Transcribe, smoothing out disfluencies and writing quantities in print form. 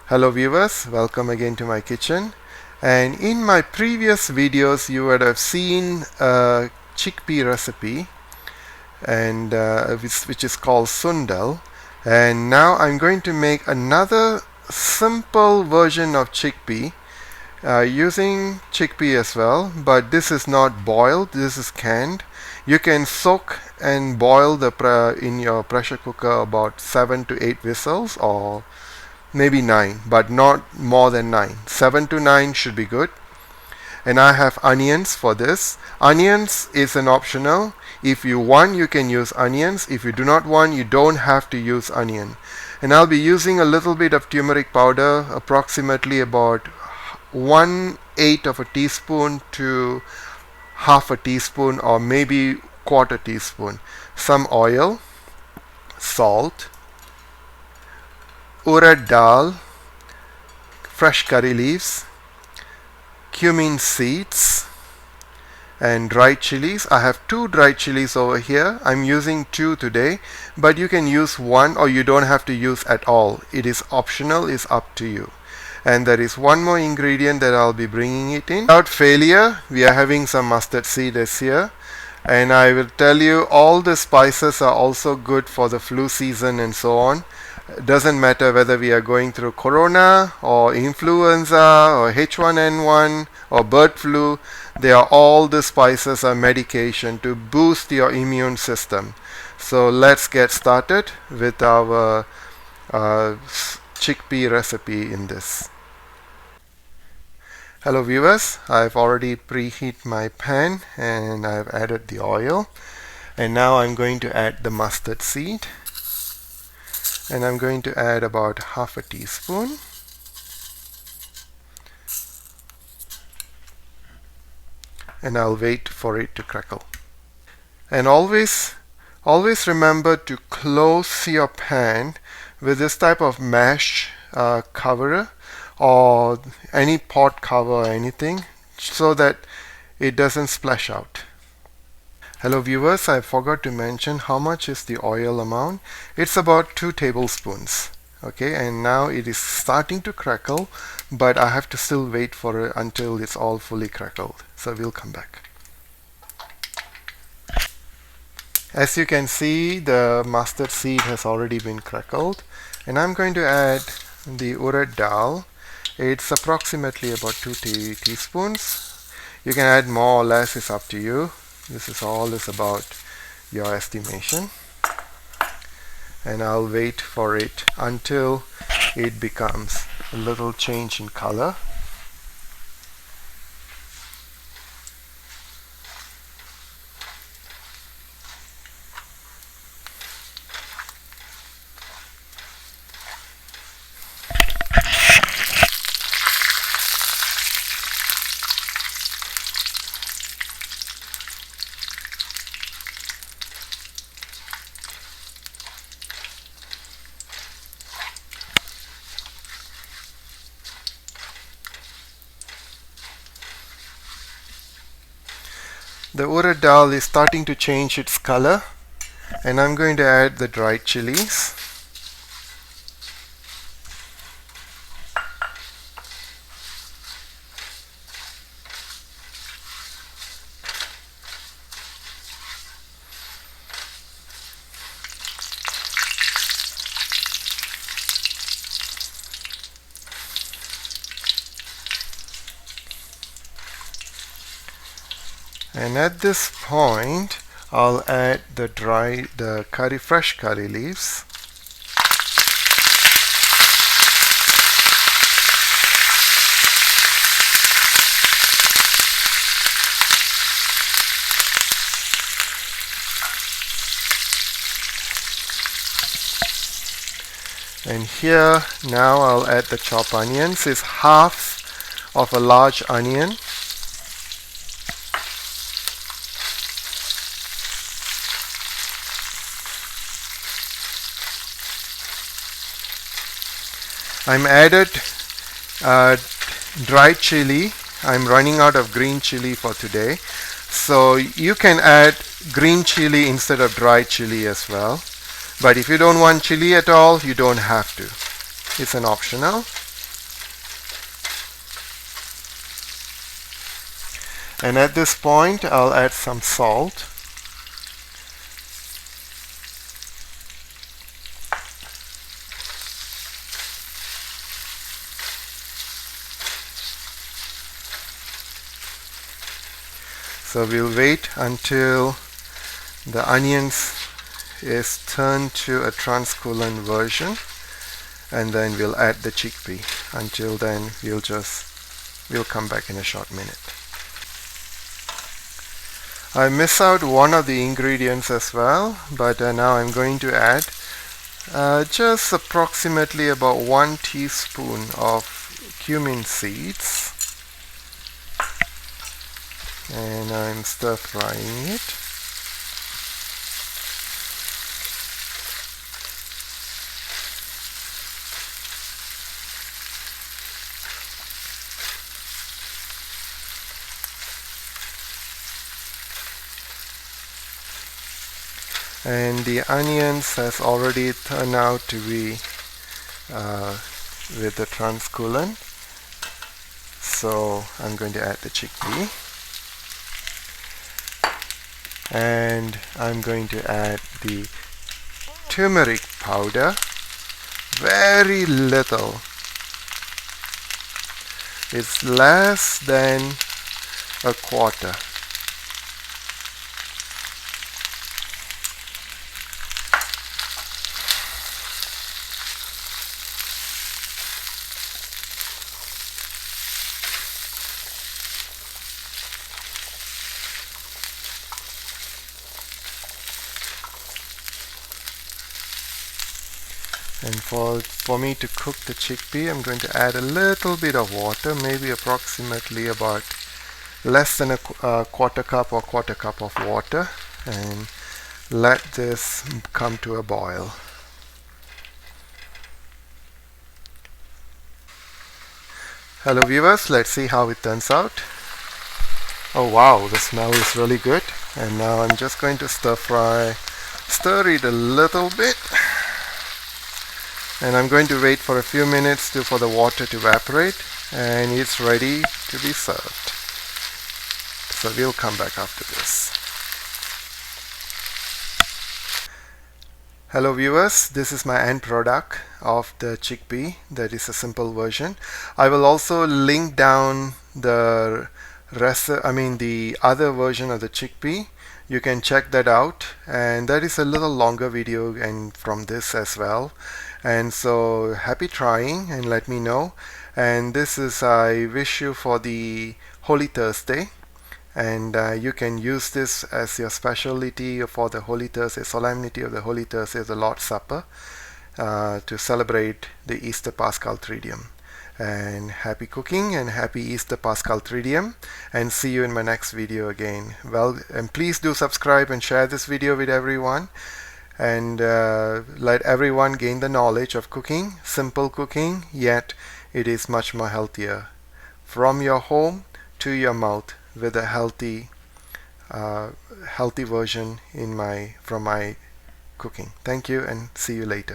Hello viewers, welcome again to my kitchen. And in my previous videos you would have seen a chickpea recipe and which is called Sundal, and now I'm going to make another simple version of chickpea using chickpea as well, but this is not boiled, this is canned. You can soak and boil in your pressure cooker about 7 to 8 whistles, or maybe 9, but not more than 9. 7 to 9 should be good. And I have onions for this. Onions is an optional. If you want, you can use onions. If you do not want, you don't have to use onion. And I'll be using a little bit of turmeric powder, approximately about 1/8 of a teaspoon to half a teaspoon, or maybe quarter teaspoon. Some oil, salt, Urad Dal, fresh curry leaves, cumin seeds, and dried chilies. I have 2 dried chilies over here. I'm using 2 today, but you can use 1 or you don't have to use at all. It is optional, it's up to you. And there is one more ingredient that I'll be bringing it in. Without failure, we are having some mustard seeds here. And I will tell you, all the spices are also good for the flu season and so on. It doesn't matter whether we are going through corona or influenza or H1N1 or bird flu. They are all the spices are medication to boost your immune system. So let's get started with our chickpea recipe in this. Hello viewers, I've already preheated my pan and I've added the oil, and now I'm going to add the mustard seed, and I'm going to add about half a teaspoon. And I'll wait for it to crackle. And always remember to close your pan with this type of mesh cover or any pot cover or anything, so that it doesn't splash out. Hello viewers, I forgot to mention how much is the oil amount. It's about 2 tablespoons. Okay, and now it is starting to crackle, but I have to still wait for it until it's all fully crackled. So we'll come back. As you can see, the mustard seed has already been crackled, and I'm going to add the Urad Dal. It's approximately about 2 teaspoons. You can add more or less, it's up to you. This is all about your estimation. And I'll wait for it until it becomes a little change in color. The Urad Dal is starting to change its color, and I'm going to add the dried chilies. And at this point, I'll add the fresh curry leaves. And here, now I'll add the chopped onions. It's half of a large onion. I'm added dried chili. I'm running out of green chili for today, so you can add green chili instead of dried chili as well. But if you don't want chili at all, you don't have to. It's an optional. And at this point I'll add some salt. So we'll wait until the onions is turned to a translucent version, and then we'll add the chickpea. Until then we'll come back in a short minute. I miss out one of the ingredients as well, but now I'm going to add just approximately about 1 teaspoon of cumin seeds, and I'm stir frying it. And the onions has already turned out to be with the translucent, so I'm going to add the chickpea, and I'm going to add the turmeric powder, very little. It's less than a quarter. And for me to cook the chickpea, I'm going to add a little bit of water, maybe approximately about less than a quarter cup or quarter cup of water, and let this come to a boil. Hello viewers, let's see how it turns out. Oh wow, the smell is really good. And now I'm just going to stir it a little bit. And I'm going to wait for a few minutes for the water to evaporate, and it's ready to be served. So we'll come back after this. Hello viewers, this is my end product of the chickpea. That is a simple version. I will also link down the other version of the chickpea. You can check that out, and that is a little longer video and from this as well. And so happy trying, and let me know. And this is, I wish you for the Holy Thursday, and you can use this as your specialty for the Holy Thursday, solemnity of the Holy Thursday, the Lord's Supper, to celebrate the Easter Paschal Triduum. And happy cooking and happy Easter Paschal Triduum, and see you in my next video again. Well, and please do subscribe and share this video with everyone, and let everyone gain the knowledge of cooking, simple cooking, yet it is much more healthier. From your home to your mouth, with a healthy version from my cooking. Thank you, and see you later.